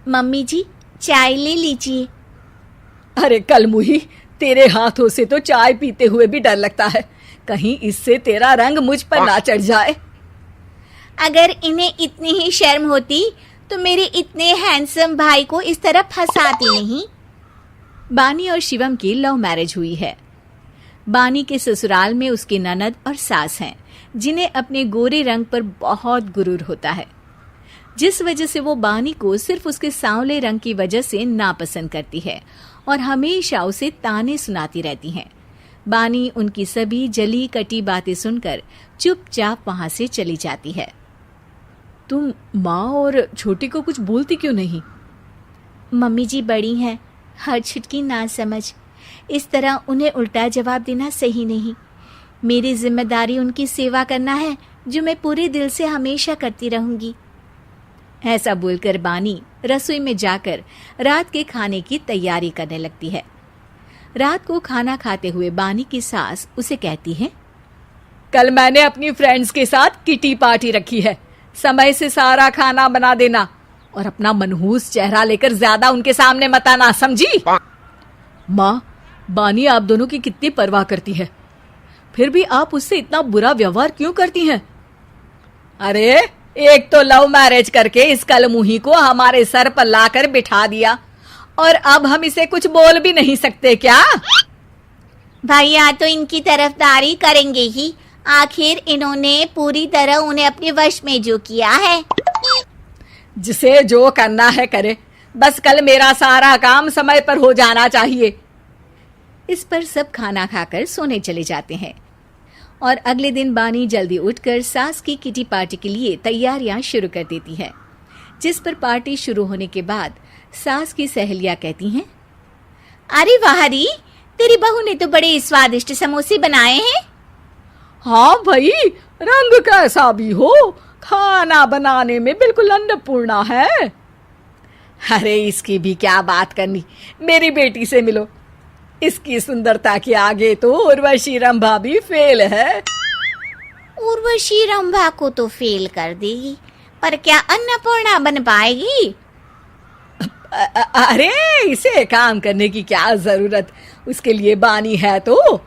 Mummy जी, चाय ले लीजिए। अरे कलमुही, तेरे हाथों से तो चाय पीते हुए भी डर लगता है, कहीं इससे तेरा रंग मुझ पर ना चढ़ जाए। अगर इन्हें इतनी ही शर्म होती तो मेरे इतने हैंडसम भाई को इस तरह फंसाती नहीं। बानी और शिवम की लव मैरिज हुई है। बानी के ससुराल में उसकी ननद और सास हैं, जिन्हें अपने गोरे रंग पर बहुत गुरूर होता है, जिस वजह से वो बानी को सिर्फ उसके सांवले रंग की वजह से नापसंद करती है और हमेशा उसे ताने सुनाती रहती हैं। बानी उनकी सभी जली कटी बातें सुनकर चुपचाप वहां से चली जाती है। तुम माँ और छोटी को कुछ बोलती क्यों नहीं? मम्मी जी बड़ी हैं, हर छुटकी ना समझ, इस तरह उन्हें उल्टा जवाब देना सही नहीं। मेरी जिम्मेदारी उनकी सेवा करना है, जो मैं पूरे दिल से हमेशा करती रहूंगी। ऐसा बोलकर बानी रसोई में जाकर रात के खाने की तैयारी करने लगती है। रात को खाना खाते हुए बानी की सास उसे कहती है, कल मैंने अपनी फ्रेंड्स के साथ किटी पार्टी रखी है, समय से सारा खाना बना देना और अपना मनहूस चेहरा लेकर ज्यादा उनके सामने मत आना, समझी? माँ, बानी आप दोनों की कितनी परवाह करती है, फिर भी आप उससे इतना बुरा व्यवहार क्यों करती हैं? अरे एक तो लव मैरिज करके इस कलमुही को हमारे सर पर लाकर बिठा दिया और अब हम इसे कुछ बोल भी नहीं सकते क्या? भैया तो इनकी तरफदारी करेंगे ही, आखिर इन्होंने पूरी तरह उन्हें अपने वश में जो किया है। जिसे जो करना है करे, बस कल मेरा सारा काम समय पर हो जाना चाहिए। इस पर सब खाना खाकर सोने चले जाते हैं और अगले दिन बानी जल्दी उठकर सास की किटी पार्टी के लिए तैयारियां शुरू कर देती है, जिस पर पार्टी शुरू होने के बाद सास की सहेलियां कहती हैं, अरे वाह री, तेरी बहू ने तो बड़े स्वादिष्ट समोसे बनाए हैं। हाँ भाई, रंग कैसा भी हो, खाना बनाने में बिल्कुल अन्नपूर्णा है। अरे इसकी भी क्या बात करनी, मेरी बेटी से मिलो, इसकी सुंदरता के आगे तो उर्वशी रंभा भी फेल है। उर्वशी रंभा को तो फेल कर देगी, पर क्या अन्नपूर्णा बन पाएगी? अरे इसे काम करने की क्या जरूरत, उसके लिए बानी है तो,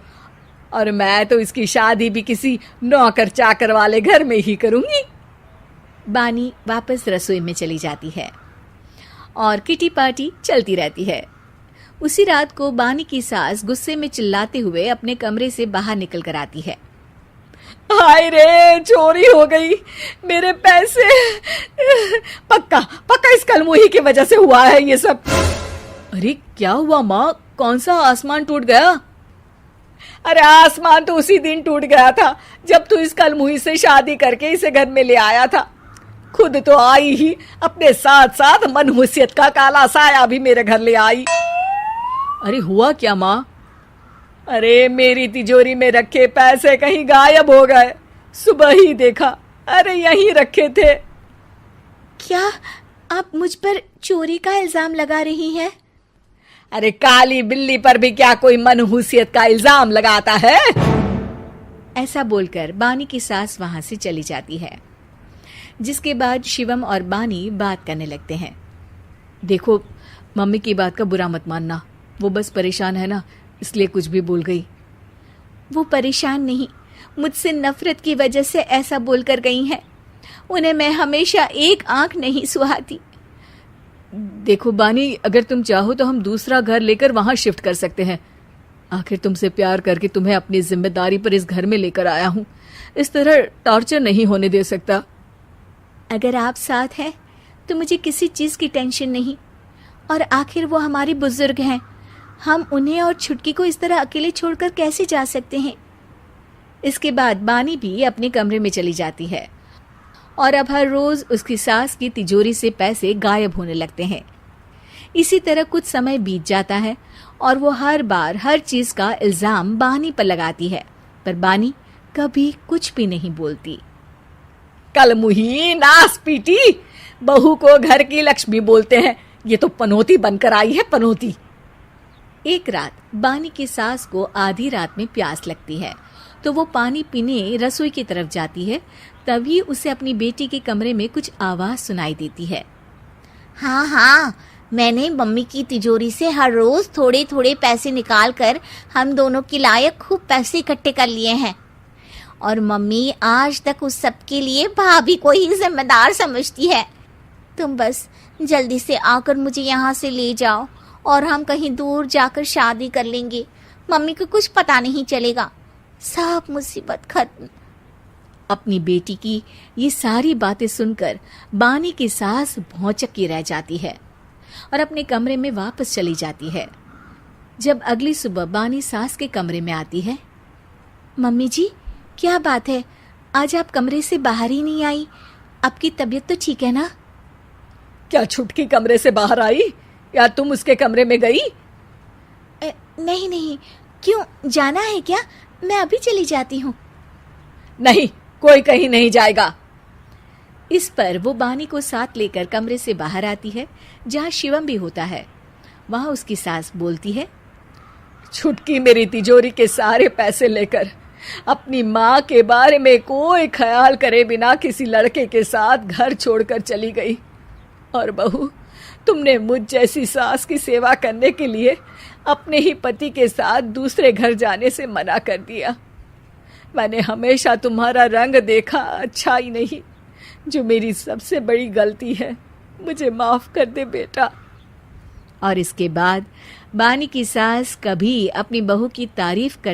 और मैं तो इसकी शादी भी किसी नौकर चाकर वाले घर में ही करूंगी। बानी वापस रसोई में चली जाती है और किटी पार्टी चलती रहती है। उसी रात को बानी की सास गुस्से में चिल्लाते हुए अपने कमरे से बाहर निकल कर आती है। हाय रे, चोरी हो गई, मेरे पैसे, पक्का पक्का इस कलमुही की वजह से हुआ है ये सब। अरे क्या हुआ माँ, कौन सा आसमान टूट गया? अरे आसमान तो उसी दिन टूट गया था जब तू इस कलमुही से शादी करके इसे घर में ले आया था। खुद तो आई ही, अपने साथ साथ मनहूसियत का काला साया भी मेरे घर ले आई। अरे हुआ क्या माँ? अरे मेरी तिजोरी में रखे पैसे कहीं गायब हो गए, सुबह ही देखा, अरे यहीं रखे थे। क्या आप मुझ पर चोरी का इल्जाम लगा रही हैं? अरे काली बिल्ली पर भी क्या कोई मनहूसियत का इल्जाम लगाता है? ऐसा बोलकर बानी की सास वहां से चली जाती है, जिसके बाद शिवम और बानी बात करने लगते हैं। देखो, मम्मी की बात का बुरा मत मानना, वो बस परेशान है ना, इसलिए कुछ भी बोल गई। वो परेशान नहीं, मुझसे नफरत की वजह से ऐसा बोलकर गई हैं। उन्हें मैं हमेशा एक आंख नहीं सुहाती। देखो बानी, अगर तुम चाहो तो हम दूसरा घर लेकर वहां शिफ्ट कर सकते हैं। आखिर तुमसे प्यार करके तुम्हें अपनी जिम्मेदारी पर इस घर में लेकर आया हूं, इस तरह टॉर्चर नहीं होने दे सकता। अगर आप साथ हैं तो मुझे किसी चीज की टेंशन नहीं, और आखिर वो हमारी बुजुर्ग हैं, हम उन्हें और छुटकी को इस तरह अकेले छोड़कर कैसे जा सकते हैं? इसके बाद बानी भी अपने कमरे में चली जाती है और अब हर रोज उसकी सास की तिजोरी से पैसे गायब होने लगते हैं। इसी तरह कुछ समय बीत जाता है और वो हर बार हर चीज का इल्जाम बानी पर लगाती है, पर बानी कभी कुछ भी नहीं बोलती। कलमुही नास पीटी, बहू को घर की लक्ष्मी बोलते हैं, ये तो पनौती बनकर आई है, पनौती। एक रात बानी की सास को आधी रात में प्यास लगती है, तो वो पानी पीने रसोई की तरफ जाती है। तभी उसे अपनी बेटी के कमरे में कुछ आवाज सुनाई देती है। हाँ हाँ, मैंने मम्मी की तिजोरी से हर रोज थोड़े थोड़े पैसे निकाल कर हम दोनों के लायक खूब पैसे इकट्ठे कर लिए हैं। और मम्मी आज तक उस सब के लिए भाभी को ही जिम्मेदार समझती है। तुम बस जल्दी से आकर मुझे यहाँ से ले जाओ और हम कहीं दूर जाकर शादी कर लेंगे। मम्मी को कुछ पता नहीं चलेगा। सब मुसीबत खत्म। अपनी बेटी की ये सारी बातें सुनकर बानी की सास भौंचक्की रह जाती है और अपने कमरे में वापस चली जाती है। जब अगली सुबह बानी सास के कमरे में आती है, मम्मी जी, क्या बात है, आज आप कमरे से बाहर ही नहीं आई? आपकी तबीयत तो ठीक है ना? क्या छुटकी कमरे से बाहर आई या तुम उसके कमरे में गई? नहीं नहीं, क्यों, जाना है क्या? मैं अभी चली जाती हूँ। नहीं, कोई कहीं नहीं जाएगा। इस पर वो बानी को साथ लेकर कमरे से बाहर आती है, जहाँ शिवम भी होता है। वहां उसकी सास बोलती है, छुटकी मेरी तिजोरी के सारे पैसे लेकर अपनी माँ के बारे में कोई ख्याल करे बिना किसी लड़के के साथ घर छोड़कर चली गई। और बहू, तुमने मुझ जैसी सास की सेवा करने के लिए अपने ही पति के साथ दूसरे घर जाने से मना कर दिया। मैंने हमेशा तुम्हारा रंग देखा, अच्छा ही नहीं, जो मेरी सबसे बड़ी गलती है। मुझे माफ कर दे बेटा। और इसके बाद बानी की सास कभी अपनी बहू की तारीफ करते